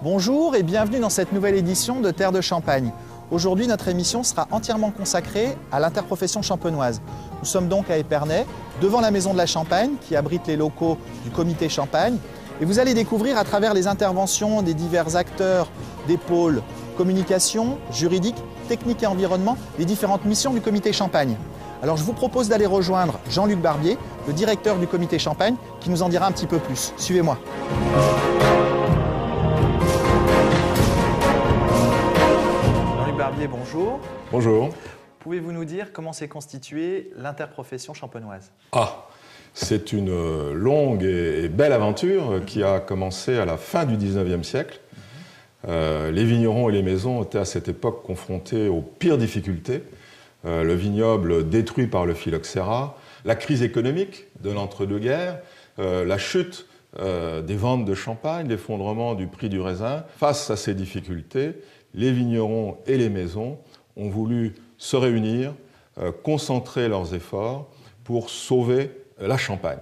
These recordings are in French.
Bonjour et bienvenue dans cette nouvelle édition de Terre de Champagne. Aujourd'hui, notre émission sera entièrement consacrée à l'interprofession champenoise. Nous sommes donc à Épernay, devant la Maison de la Champagne, qui abrite les locaux du Comité Champagne. Et vous allez découvrir à travers les interventions des divers acteurs des pôles communication, juridique, technique et environnement, les différentes missions du Comité Champagne. Alors je vous propose d'aller rejoindre Jean-Luc Barbier, le directeur du Comité Champagne, qui nous en dira un petit peu plus. Suivez-moi. Barbier, bonjour. Bonjour. Pouvez-vous nous dire comment s'est constituée l'interprofession champenoise? C'est une longue et belle aventure qui a commencé à la fin du 19e siècle. Les vignerons et les maisons étaient à cette époque confrontés aux pires difficultés. Le vignoble détruit par le phylloxéra, la crise économique de l'entre-deux-guerres, la chute des ventes de champagne, l'effondrement du prix du raisin. Face à ces difficultés, les vignerons et les maisons ont voulu se réunir, concentrer leurs efforts pour sauver la Champagne.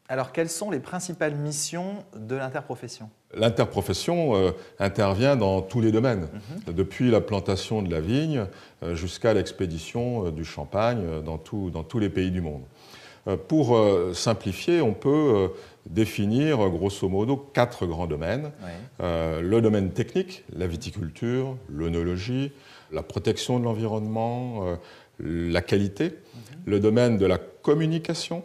Alors, quelles sont les principales missions de l'interprofession? L'interprofession intervient dans tous les domaines, depuis la plantation de la vigne jusqu'à l'expédition du champagne dans tous les pays du monde. Pour simplifier, on peut définir grosso modo 4 grands domaines. Oui. Le domaine technique, la viticulture, l'œnologie, la protection de l'environnement, la qualité. Le domaine de la communication,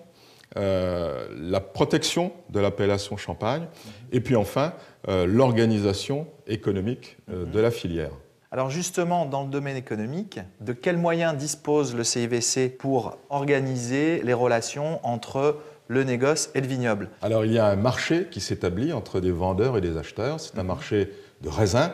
la protection de l'appellation champagne. Et puis enfin, l'organisation économique de la filière. Alors justement, dans le domaine économique, de quels moyens dispose le CIVC pour organiser les relations entre le négoce et le vignoble? Alors il y a un marché qui s'établit entre des vendeurs et des acheteurs. C'est un marché de raisins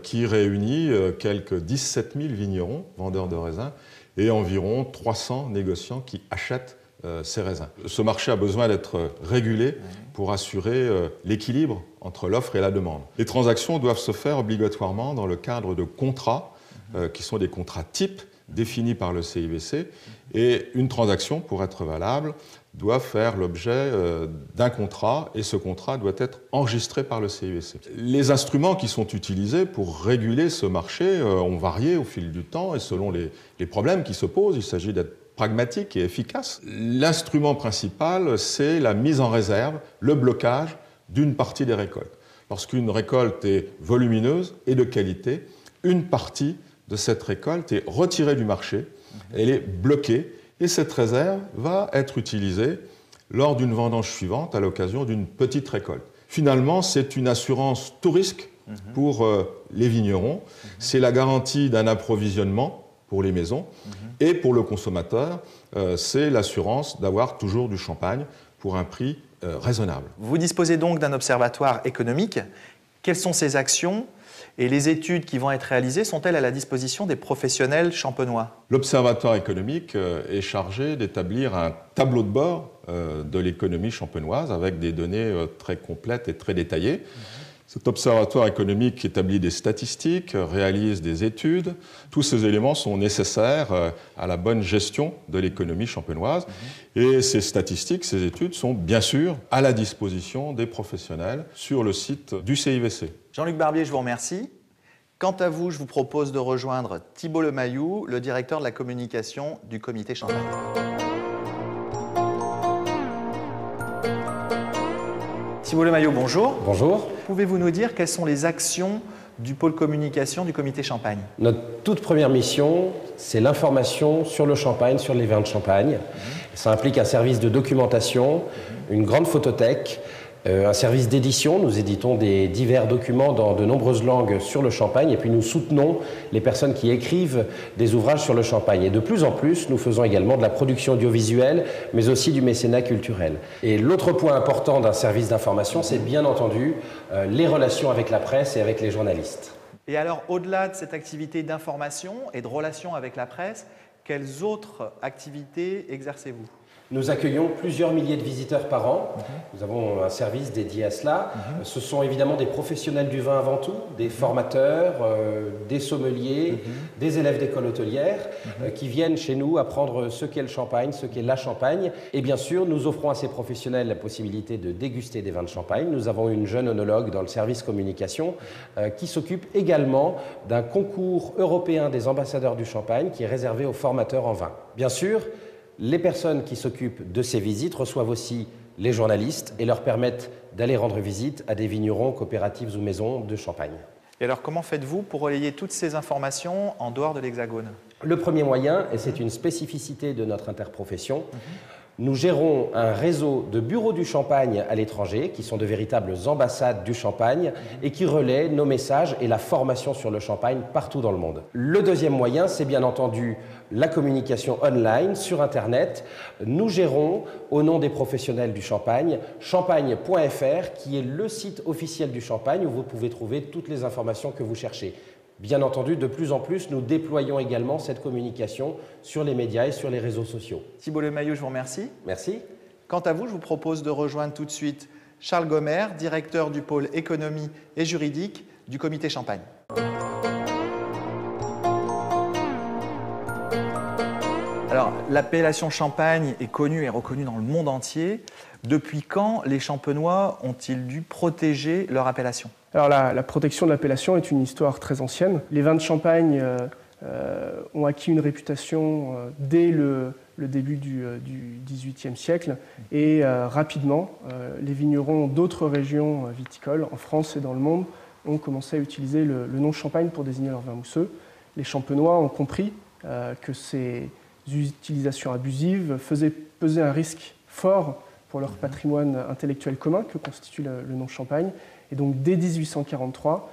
qui réunit quelques 17 000 vignerons, vendeurs de raisins, et environ 300 négociants qui achètent ces raisins. Ce marché a besoin d'être régulé pour assurer l'équilibre entre l'offre et la demande. Les transactions doivent se faire obligatoirement dans le cadre de contrats qui sont des contrats types définis par le CIVC, et une transaction, pour être valable, doit faire l'objet d'un contrat, et ce contrat doit être enregistré par le CIVC. Les instruments qui sont utilisés pour réguler ce marché ont varié au fil du temps et selon les problèmes qui se posent. Il s'agit d'être pragmatique et efficace. L'instrument principal, c'est la mise en réserve, le blocage d'une partie des récoltes. Lorsqu'une récolte est volumineuse et de qualité, une partie de cette récolte est retirée du marché, elle est bloquée, et cette réserve va être utilisée lors d'une vendange suivante à l'occasion d'une petite récolte. Finalement, c'est une assurance tout risque pour les vignerons, c'est la garantie d'un approvisionnement pour les maisons, et pour le consommateur, c'est l'assurance d'avoir toujours du champagne pour un prix raisonnable. Vous disposez donc d'un observatoire économique. Quelles sont ces actions et les études qui vont être réalisées sont-elles à la disposition des professionnels champenois? L'observatoire économique est chargé d'établir un tableau de bord de l'économie champenoise avec des données très complètes et très détaillées. Cet observatoire économique établit des statistiques, réalise des études. Tous ces éléments sont nécessaires à la bonne gestion de l'économie champenoise. Et ces statistiques, ces études sont bien sûr à la disposition des professionnels sur le site du CIVC. Jean-Luc Barbier, je vous remercie. Quant à vous, je vous propose de rejoindre Thibault Lemaillou, le directeur de la communication du Comité Champagne. Thibault Lemaillou, bonjour. Bonjour. Pouvez-vous nous dire quelles sont les actions du pôle communication du Comité Champagne? Notre toute première mission, c'est l'information sur le champagne, sur les vins de champagne. Ça implique un service de documentation, une grande photothèque, un service d'édition. Nous éditons des divers documents dans de nombreuses langues sur le champagne, et puis nous soutenons les personnes qui écrivent des ouvrages sur le champagne. Et de plus en plus, nous faisons également de la production audiovisuelle, mais aussi du mécénat culturel. Et l'autre point important d'un service d'information, c'est bien entendu les relations avec la presse et avec les journalistes. Et alors, au-delà de cette activité d'information et de relations avec la presse, quelles autres activités exercez-vous? Nous accueillons plusieurs milliers de visiteurs par an. Nous avons un service dédié à cela. Ce sont évidemment des professionnels du vin avant tout, des formateurs, des sommeliers, des élèves d'école hôtelière qui viennent chez nous apprendre ce qu'est le champagne, ce qu'est la Champagne. Et bien sûr, nous offrons à ces professionnels la possibilité de déguster des vins de Champagne. Nous avons une jeune œnologue dans le service communication qui s'occupe également d'un concours européen des ambassadeurs du Champagne qui est réservé aux formateurs en vin. Bien sûr, les personnes qui s'occupent de ces visites reçoivent aussi les journalistes et leur permettent d'aller rendre visite à des vignerons, coopératives ou maisons de Champagne. Et alors, comment faites-vous pour relayer toutes ces informations en dehors de l'Hexagone? Le premier moyen, et c'est une spécificité de notre interprofession, nous gérons un réseau de bureaux du Champagne à l'étranger, qui sont de véritables ambassades du Champagne, et qui relaient nos messages et la formation sur le Champagne partout dans le monde. Le deuxième moyen, c'est bien entendu la communication online sur Internet. Nous gérons, au nom des professionnels du Champagne, champagne.fr, qui est le site officiel du Champagne, où vous pouvez trouver toutes les informations que vous cherchez. Bien entendu, de plus en plus, nous déployons également cette communication sur les médias et sur les réseaux sociaux. Thibault Lemayeux, je vous remercie. Merci. Quant à vous, je vous propose de rejoindre tout de suite Charles Gomer, directeur du pôle économie et juridique du comité Champagne. Alors, l'appellation Champagne est connue et reconnue dans le monde entier. Depuis quand les Champenois ont-ils dû protéger leur appellation? Alors la protection de l'appellation est une histoire très ancienne. Les vins de Champagne ont acquis une réputation dès le début du XVIIIe siècle et rapidement, les vignerons d'autres régions viticoles, en France et dans le monde, ont commencé à utiliser le nom Champagne pour désigner leurs vins mousseux. Les Champenois ont compris que ces utilisations abusives faisaient peser un risque fort pour leur patrimoine intellectuel commun que constitue le nom Champagne. Et donc, dès 1843,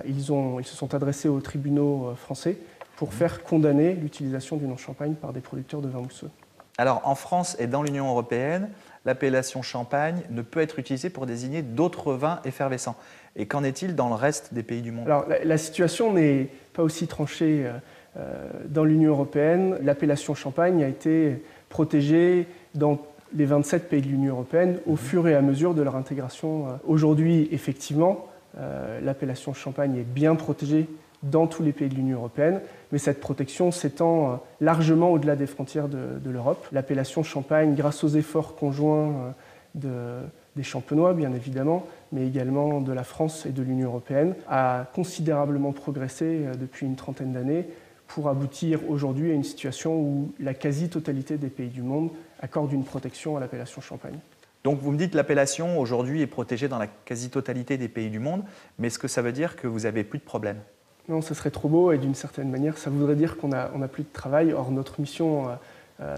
ils se sont adressés aux tribunaux français pour faire condamner l'utilisation du nom Champagne par des producteurs de vins mousseux. Alors, en France et dans l'Union européenne, l'appellation Champagne ne peut être utilisée pour désigner d'autres vins effervescents. Et qu'en est-il dans le reste des pays du monde? Alors, la situation n'est pas aussi tranchée dans l'Union européenne. L'appellation Champagne a été protégée dans les 27 pays de l'Union européenne au fur et à mesure de leur intégration. Aujourd'hui, effectivement, l'appellation Champagne est bien protégée dans tous les pays de l'Union européenne, mais cette protection s'étend largement au-delà des frontières de l'Europe. L'appellation Champagne, grâce aux efforts conjoints des Champenois, bien évidemment, mais également de la France et de l'Union européenne, a considérablement progressé depuis une trentaine d'années pour aboutir aujourd'hui à une situation où la quasi-totalité des pays du monde accorde une protection à l'appellation Champagne. Donc vous me dites que l'appellation aujourd'hui est protégée dans la quasi-totalité des pays du monde, mais est-ce que ça veut dire que vous n'avez plus de problème? Non, ce serait trop beau et d'une certaine manière, ça voudrait dire qu'on n'a plus de travail. Or, notre mission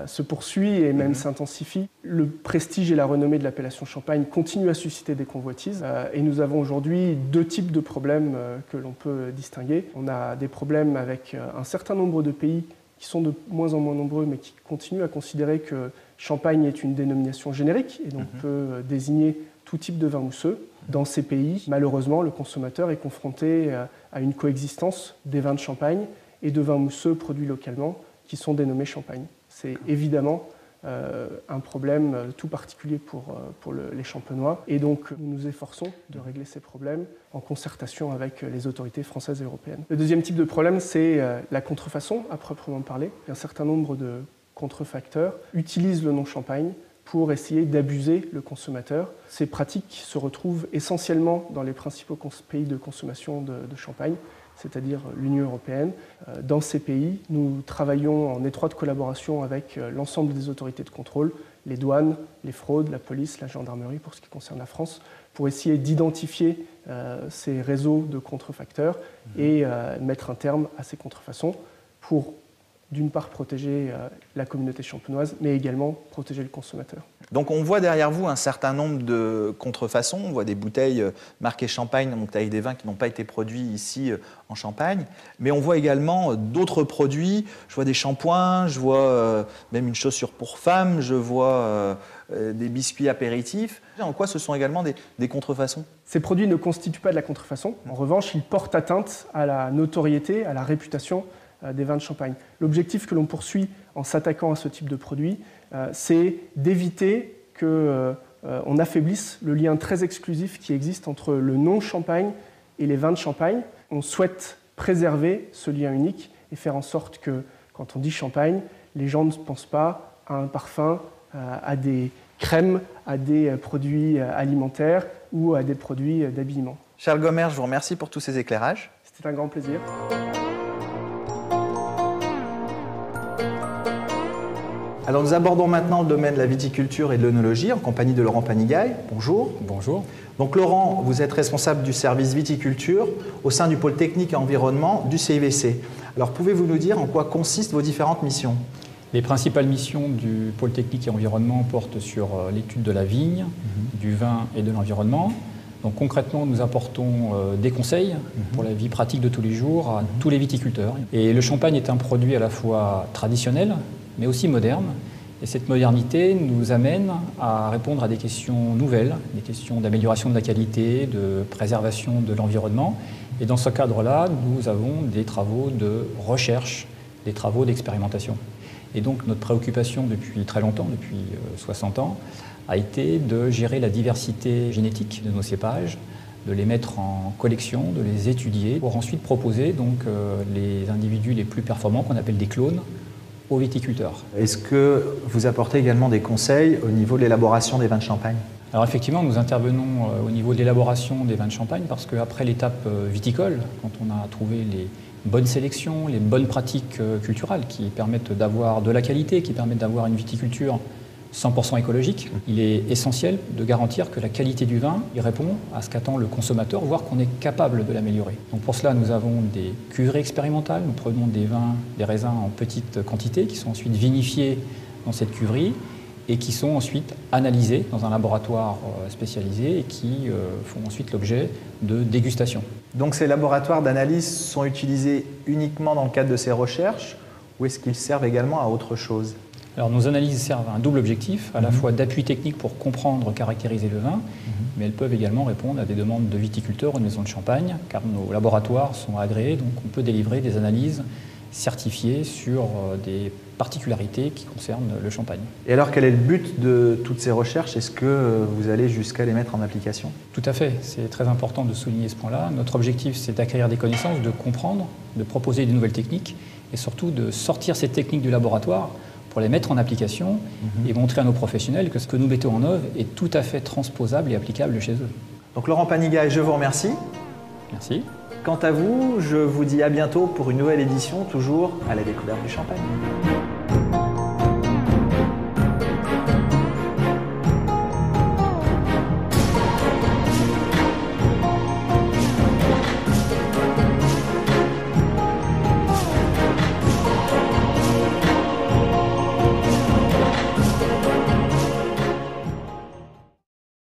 se poursuit et même s'intensifie. Le prestige et la renommée de l'appellation Champagne continuent à susciter des convoitises et nous avons aujourd'hui deux types de problèmes que l'on peut distinguer. On a des problèmes avec un certain nombre de pays qui sont de moins en moins nombreux mais qui continuent à considérer que Champagne est une dénomination générique et donc peut désigner tout type de vin mousseux. Dans ces pays, malheureusement, le consommateur est confronté à une coexistence des vins de Champagne et de vins mousseux produits localement qui sont dénommés Champagne. C'est évidemment un problème tout particulier pour les Champenois. Et donc, nous nous efforçons de régler ces problèmes en concertation avec les autorités françaises et européennes. Le deuxième type de problème, c'est la contrefaçon, à proprement parler. Un certain nombre de contrefacteurs utilisent le nom Champagne pour essayer d'abuser le consommateur. Ces pratiques se retrouvent essentiellement dans les principaux pays de consommation de champagne, c'est-à-dire l'Union européenne. Dans ces pays, nous travaillons en étroite collaboration avec l'ensemble des autorités de contrôle, les douanes, les fraudes, la police, la gendarmerie pour ce qui concerne la France, pour essayer d'identifier ces réseaux de contrefacteurs et mettre un terme à ces contrefaçons pour d'une part protéger la communauté champenoise, mais également protéger le consommateur. Donc on voit derrière vous un certain nombre de contrefaçons, on voit des bouteilles marquées Champagne, donc avec des vins qui n'ont pas été produits ici en Champagne, mais on voit également d'autres produits, je vois des shampoings, je vois même une chaussure pour femmes, je vois des biscuits apéritifs. En quoi ce sont également des contrefaçons? Ces produits ne constituent pas de la contrefaçon, en revanche ils portent atteinte à la notoriété, à la réputation des vins de Champagne. L'objectif que l'on poursuit en s'attaquant à ce type de produit, c'est d'éviter qu'on affaiblisse le lien très exclusif qui existe entre le nom champagne et les vins de Champagne. On souhaite préserver ce lien unique et faire en sorte que, quand on dit champagne, les gens ne pensent pas à un parfum, à des crèmes, à des produits alimentaires ou à des produits d'habillement. Charles Gomer, je vous remercie pour tous ces éclairages. C'était un grand plaisir. Alors nous abordons maintenant le domaine de la viticulture et de l'œnologie en compagnie de Laurent Panigaille. Bonjour. Bonjour. Donc Laurent, vous êtes responsable du service viticulture au sein du pôle technique et environnement du CIVC. Alors pouvez-vous nous dire en quoi consistent vos différentes missions? Les principales missions du pôle technique et environnement portent sur l'étude de la vigne, du vin et de l'environnement. Donc concrètement, nous apportons des conseils pour la vie pratique de tous les jours à tous les viticulteurs. Et le champagne est un produit à la fois traditionnel, mais aussi moderne. Et cette modernité nous amène à répondre à des questions nouvelles, des questions d'amélioration de la qualité, de préservation de l'environnement. Et dans ce cadre-là, nous avons des travaux de recherche, des travaux d'expérimentation. Et donc notre préoccupation depuis très longtemps, depuis 60 ans, a été de gérer la diversité génétique de nos cépages, de les mettre en collection, de les étudier, pour ensuite proposer donc, les individus les plus performants, qu'on appelle des clones, aux viticulteurs. Est-ce que vous apportez également des conseils au niveau de l'élaboration des vins de Champagne? Alors effectivement, nous intervenons au niveau de l'élaboration des vins de Champagne parce qu'après l'étape viticole, quand on a trouvé les bonnes sélections, les bonnes pratiques culturales qui permettent d'avoir de la qualité, qui permettent d'avoir une viticulture 100% écologique, il est essentiel de garantir que la qualité du vin y répond à ce qu'attend le consommateur, voire qu'on est capable de l'améliorer. Donc pour cela, nous avons des cuveries expérimentales, nous prenons des vins, des raisins en petite quantité qui sont ensuite vinifiés dans cette cuverie et qui sont ensuite analysés dans un laboratoire spécialisé et qui font ensuite l'objet de dégustation. Donc ces laboratoires d'analyse sont utilisés uniquement dans le cadre de ces recherches ou est-ce qu'ils servent également à autre chose? Alors nos analyses servent à un double objectif, à la fois d'appui technique pour comprendre, caractériser le vin, mais elles peuvent également répondre à des demandes de viticulteurs ou de maisons de champagne, car nos laboratoires sont agréés, donc on peut délivrer des analyses certifiées sur des particularités qui concernent le champagne. Et alors quel est le but de toutes ces recherches? Est-ce que vous allez jusqu'à les mettre en application? Tout à fait, c'est très important de souligner ce point-là. Notre objectif, c'est d'acquérir des connaissances, de comprendre, de proposer de nouvelles techniques et surtout de sortir ces techniques du laboratoire pour les mettre en application et montrer à nos professionnels que ce que nous mettons en œuvre est tout à fait transposable et applicable chez eux. Donc Laurent Panigaille, je vous remercie. Merci. Quant à vous, je vous dis à bientôt pour une nouvelle édition, toujours à la découverte du champagne.